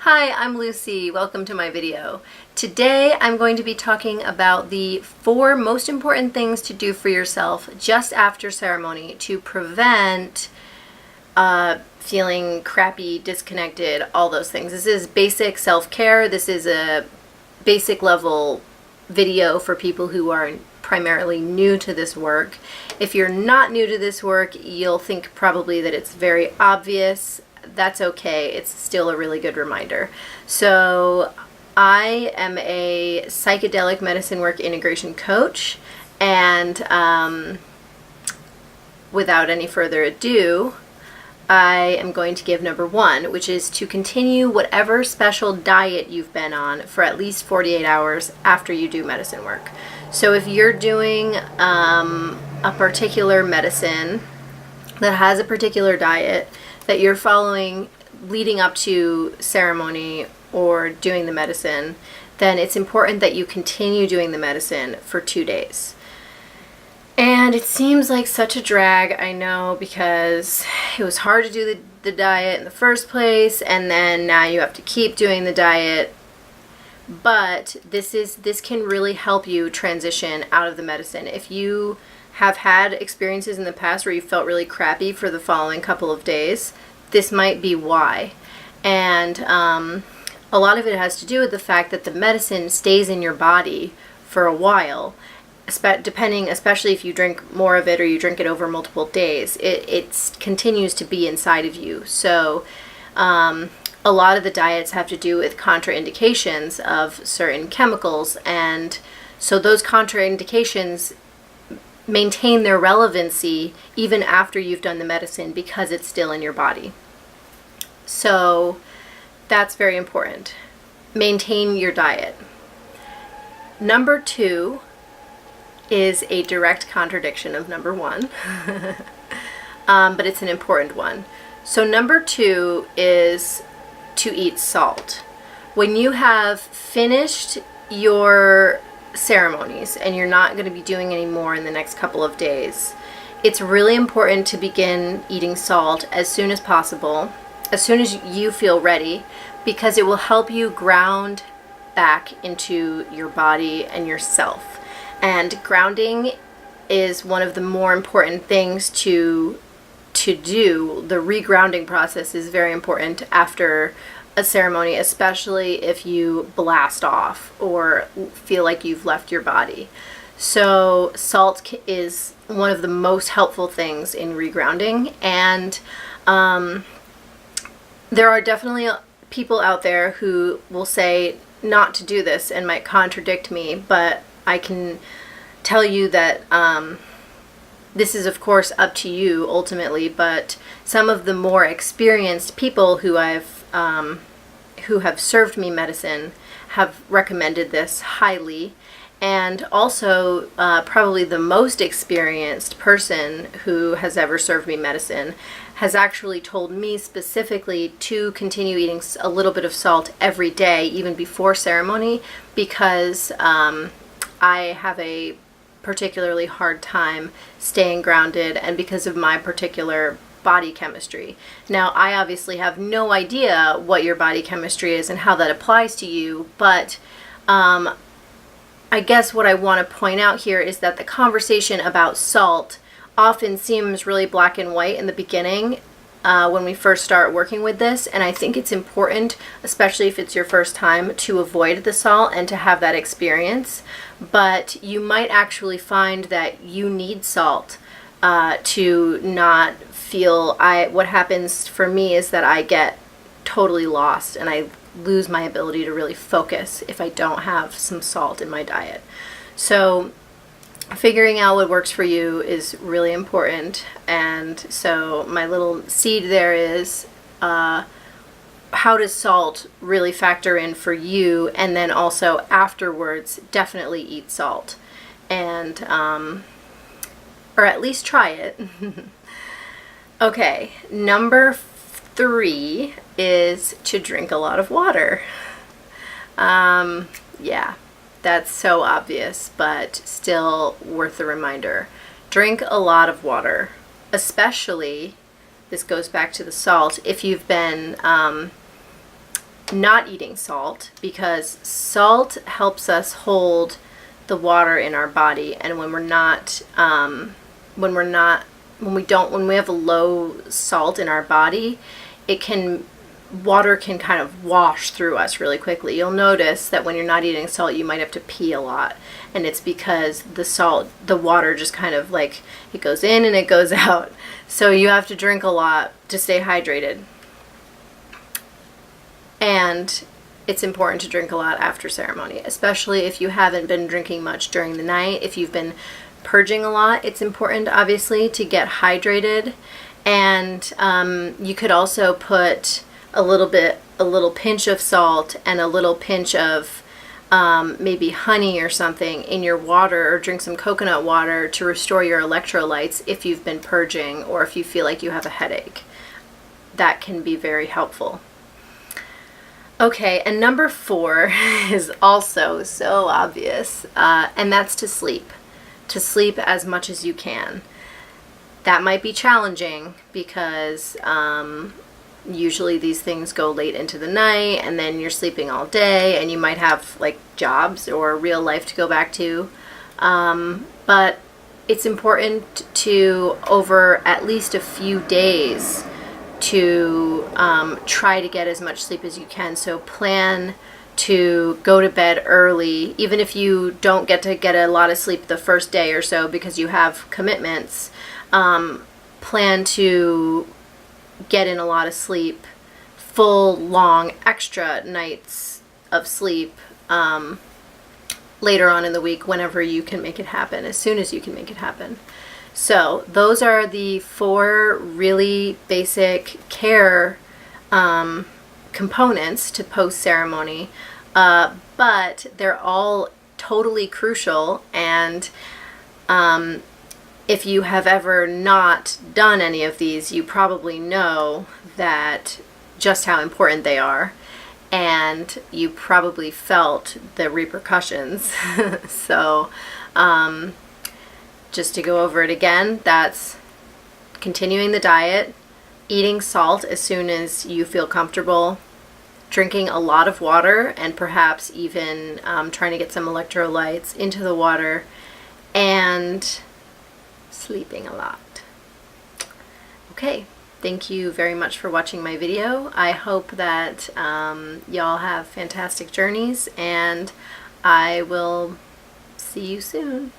Hi, I'm Lucy. Welcome to my video. Today I'm going to be talking about the 4 most important things to do for yourself just after ceremony to prevent feeling crappy, disconnected, all those things. This is basic self-care. This is a basic level video for people who are primarily new to this work. If you're not new to this work, you'll think probably that it's very obvious. That's okay. It's still a really good reminder. So I am a psychedelic medicine work integration coach, and without any further ado, I am going to give number 1, which is to continue whatever special diet you've been on for at least 48 hours after you do medicine work. So if you're doing a particular medicine that has a particular diet that you're following leading up to ceremony or doing the medicine, then it's important that you continue doing the medicine for 2 days. And it seems like such a drag, I know, because it was hard to do the diet in the first place, and then now you have to keep doing the diet. But this can really help you transition out of the medicine. If you have had experiences in the past where you felt really crappy for the following couple of days, this might be why. And a lot of it has to do with the fact that the medicine stays in your body for a while, especially if you drink more of it or you drink it over multiple days. It continues to be inside of you. So a lot of the diets have to do with contraindications of certain chemicals, and so those contraindications maintain their relevancy even after you've done the medicine because it's still in your body. So that's very important. Maintain your diet. Number 2 is a direct contradiction of number 1, but it's an important one. So number 2 is to eat salt. When you have finished your ceremonies and you're not going to be doing any more in the next couple of days, it's really important to begin eating salt as soon as possible, as soon as you feel ready, because it will help you ground back into your body and yourself. And grounding is one of the more important things to do. The regrounding process is very important after a ceremony, especially if you blast off or feel like you've left your body. So salt is one of the most helpful things in regrounding, and there are definitely people out there who will say not to do this and might contradict me, but I can tell you that this is of course up to you ultimately, but some of the more experienced people who have served me medicine have recommended this highly. And also probably the most experienced person who has ever served me medicine has actually told me specifically to continue eating a little bit of salt every day, even before ceremony, because I have a particularly hard time staying grounded, and because of my particular body chemistry. Now, I obviously have no idea what your body chemistry is and how that applies to you, but I guess what I want to point out here is that the conversation about salt often seems really black and white in the beginning when we first start working with this, and I think it's important, especially if it's your first time, to avoid the salt and to have that experience. But you might actually find that you need salt to not feel. What happens for me is that I get totally lost and I lose my ability to really focus if I don't have some salt in my diet. So figuring out what works for you is really important. And so my little seed there is how does salt really factor in for you, and then also afterwards definitely eat salt, and or at least try it. Okay, number 3 is to drink a lot of water. Yeah, that's so obvious, but still worth the reminder. Drink a lot of water, especially, this goes back to the salt, if you've been not eating salt, because salt helps us hold the water in our body, and when we have a low salt in our body, water can kind of wash through us really quickly. You'll notice that when you're not eating salt, you might have to pee a lot, and it's because the water just kind of like, it goes in and it goes out. So you have to drink a lot to stay hydrated. And it's important to drink a lot after ceremony, especially if you haven't been drinking much during the night. If you've been purging a lot, it's important, obviously, to get hydrated. And you could also put a little pinch of salt and a little pinch of maybe honey or something in your water, or drink some coconut water to restore your electrolytes if you've been purging, or if you feel like you have a headache. That can be very helpful. Okay, and number 4 is also so obvious, and that's to sleep. To sleep as much as you can. That might be challenging because usually these things go late into the night, and then you're sleeping all day, and you might have like jobs or real life to go back to. But it's important to, over at least a few days, to try to get as much sleep as you can. So plan to go to bed early, even if you don't get a lot of sleep the first day or so because you have commitments. Plan to get in a lot of sleep, full, long, extra nights of sleep later on in the week, whenever you can make it happen, as soon as you can make it happen. So those are the 4 really basic care components to post-ceremony, but they're all totally crucial. And if you have ever not done any of these, you probably know that just how important they are, and you probably felt the repercussions. So just to go over it again, that's continuing the diet, eating salt as soon as you feel comfortable, drinking a lot of water, and perhaps even trying to get some electrolytes into the water, and sleeping a lot. Okay, thank you very much for watching my video. I hope that y'all have fantastic journeys, and I will see you soon.